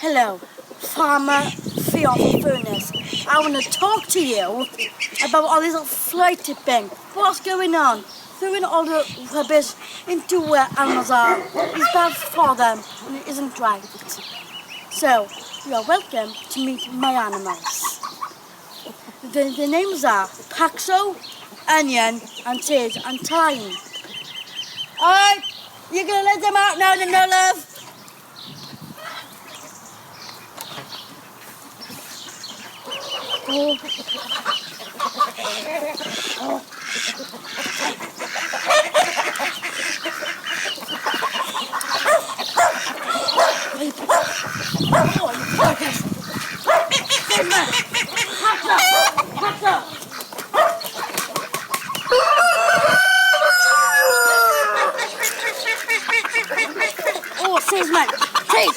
Hello, Farmer Ffion. I want to talk to you about all this fly tipping. What's going on? Throwing all the rubbish into where animals are is bad for them and it isn't right. So, you are welcome to meet my animals. The names are Paxo, Onion, and Sage, and Thyme. Alright, you're going to let them out now, no love? Oh. Oh. Oh, says man, hey,